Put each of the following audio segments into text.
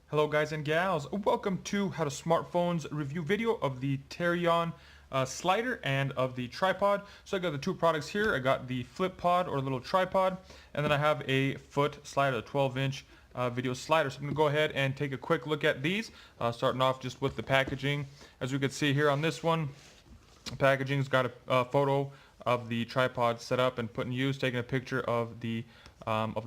Hello guys and gals, welcome to How to Smartphones review video of the Tarion slider and of the tripod. So I got the two products here. I got the flip pod or little tripod, and then I have a foot slider, a 12-inch video slider. So I'm going to go ahead and take a quick look at these, starting off just with the packaging. As we can see here on this one, the packaging's got a photo of the tripod set up and put in use, taking a picture of the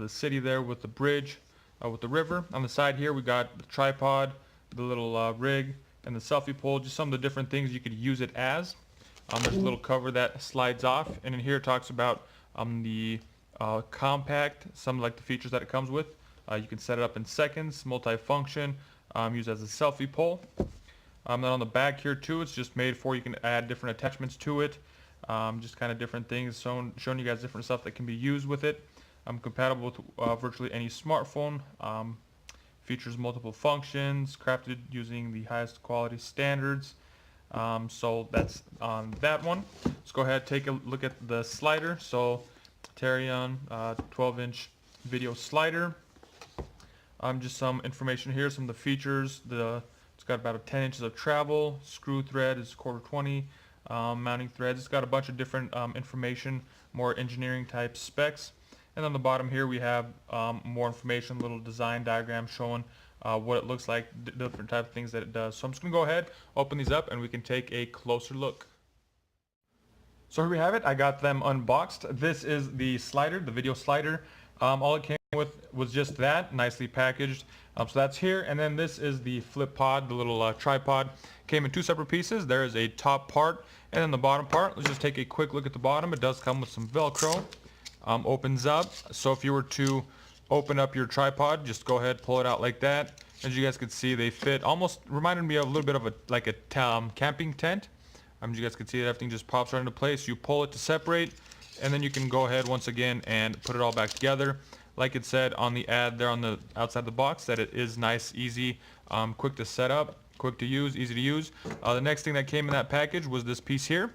city there with the bridge, with the river. On the side here we got the tripod, the little rig, and the selfie pole, just some of the different things you could use it as. There's a little cover that slides off, and in here it talks about the compact, some like the features that it comes with. You can set it up in seconds, multi-function, used as a selfie pole. Then on the back here too, it's just made for you can add different attachments to it, just kind of different things, showing you guys different stuff that can be used with it. Compatible with virtually any smartphone. Features multiple functions, crafted using the highest quality standards. So that's on that one. Let's go ahead and take a look at the slider. So Tarion 12-inch video slider. Just some information here, some of the features. It's got about 10 inches of travel. Screw thread is 1/4 20. Mounting threads. It's got a bunch of different information, more engineering type specs. And on the bottom here we have more information, little design diagram showing what it looks like, different type of things that it does. So I'm just going to go ahead, open these up, and we can take a closer look. So here we have it. I got them unboxed. This is the slider, the video slider. All it came with was just that, nicely packaged. So that's here. And then this is the flip pod, the little tripod. Came in two separate pieces. There is a top part and then the bottom part. Let's just take a quick look at the bottom. It does come with some Velcro. Opens up. So if you were to open up your tripod, just go ahead, pull it out like that. As you guys can see, they fit. Almost reminded me of a little bit of a camping tent. You guys can see that everything just pops right into place. You pull it to separate, and then you can go ahead once again and put it all back together. Like it said on the ad there on the outside the box, that it is nice, easy, quick to set up, quick to use, easy to use. The next thing that came in that package was this piece here.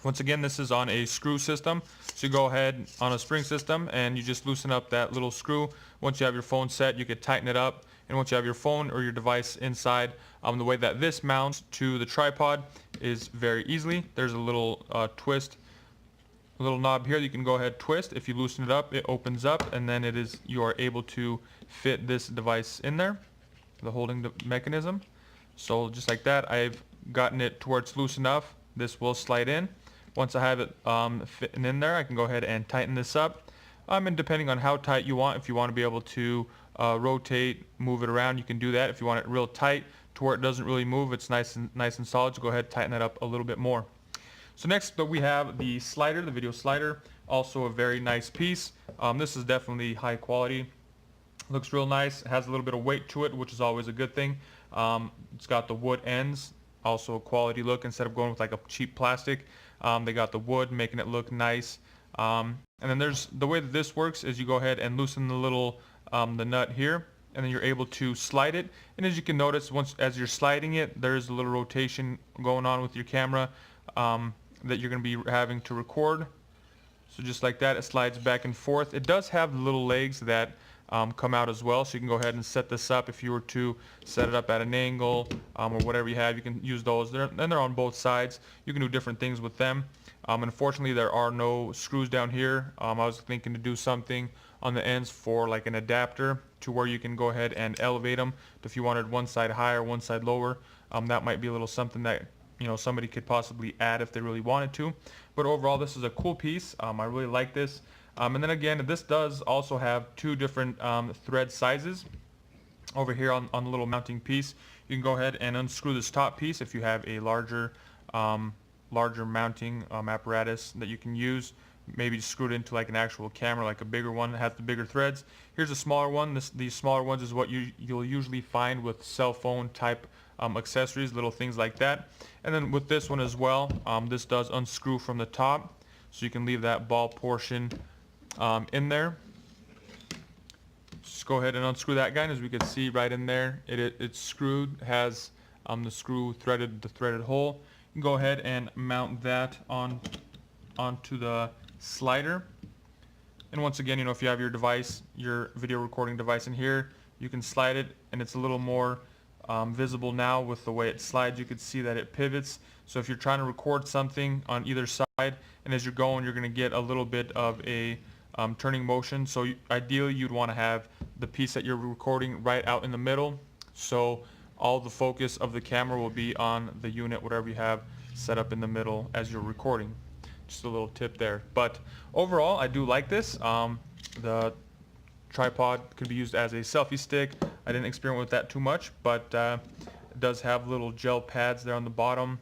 Once again, this is on a screw system, so you go ahead on a spring system and you just loosen up that little screw. Once you have your phone set, you could tighten it up, and once you have your phone or your device inside, the way that this mounts to the tripod is very easily. There's a little twist, a little knob here that you can go ahead twist. If you loosen it up, it opens up, and then you are able to fit this device in there, the holding mechanism. So just like that, I've gotten it to where it's loose enough. This will slide in. Once I have it fitting in there, I can go ahead and tighten this up. And depending on how tight you want, if you want to be able to rotate, move it around, you can do that. If you want it real tight to where it doesn't really move, it's nice and solid, so go ahead and tighten it up a little bit more. So next we have the slider, the video slider. Also a very nice piece. This is definitely high quality. Looks real nice. It has a little bit of weight to it, which is always a good thing. It's got the wood ends. Also a quality look. Instead of going with like a cheap plastic, they got the wood, making it look nice. And then there's the way that this works is you go ahead and loosen the little the nut here, and then you're able to slide it. And as you can notice, as you're sliding it, there's a little rotation going on with your camera that you're going to be having to record. So just like that, it slides back and forth. It does have the little legs that come out as well, so you can go ahead and set this up. If you were to set it up at an angle or whatever you have, you can use those. They're on both sides. You can do different things with them. Unfortunately, there are no screws down here. I was thinking to do something on the ends for like an adapter to where you can go ahead and elevate them if you wanted one side higher, one side lower. That might be a little something that somebody could possibly add if they really wanted to. But overall, this is a cool piece. I really like this. And then again, this does also have two different thread sizes. Over here on the little mounting piece, you can go ahead and unscrew this top piece if you have a larger mounting apparatus that you can use. Maybe screw it into like an actual camera, like a bigger one that has the bigger threads. Here's a smaller one. These smaller ones is what you'll usually find with cell phone type accessories, little things like that. And then with this one as well, this does unscrew from the top, so you can leave that ball portion in there. Just go ahead and unscrew that guy, and as we can see right in there, it's screwed, has the screw threaded, the threaded hole. You can go ahead and mount that onto the slider. And once again, if you have your device, your video recording device in here, You can slide it, and it's a little more visible now with the way it slides. You can see that it pivots. So if you're trying to record something on either side, and as you're going, you're going to get a little bit of a turning motion. So ideally, you'd want to have the piece that you're recording right out in the middle. So all the focus of the camera will be on the unit, whatever you have set up in the middle as you're recording. Just a little tip there. But overall, I do like this. The tripod could be used as a selfie stick. I didn't experiment with that too much, but it does have little gel pads there on the bottom.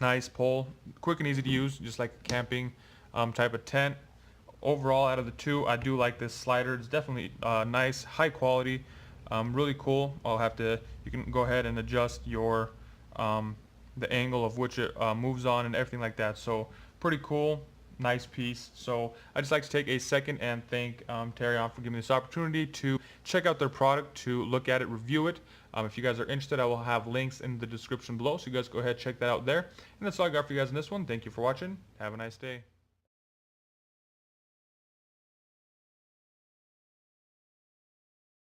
Nice pole, quick and easy to use, just like a camping type of tent. Overall, out of the two, I do like this slider. It's definitely nice, high quality, really cool. You can go ahead and adjust your the angle of which it moves on and everything like that. So pretty cool, nice piece. So I just like to take a second and thank Tarion for giving me this opportunity to check out their product, to look at it, review it. If you guys are interested, I will have links in the description below, so you guys go ahead, check that out there. And that's all I got for you guys in this one. Thank you for watching. Have a nice day.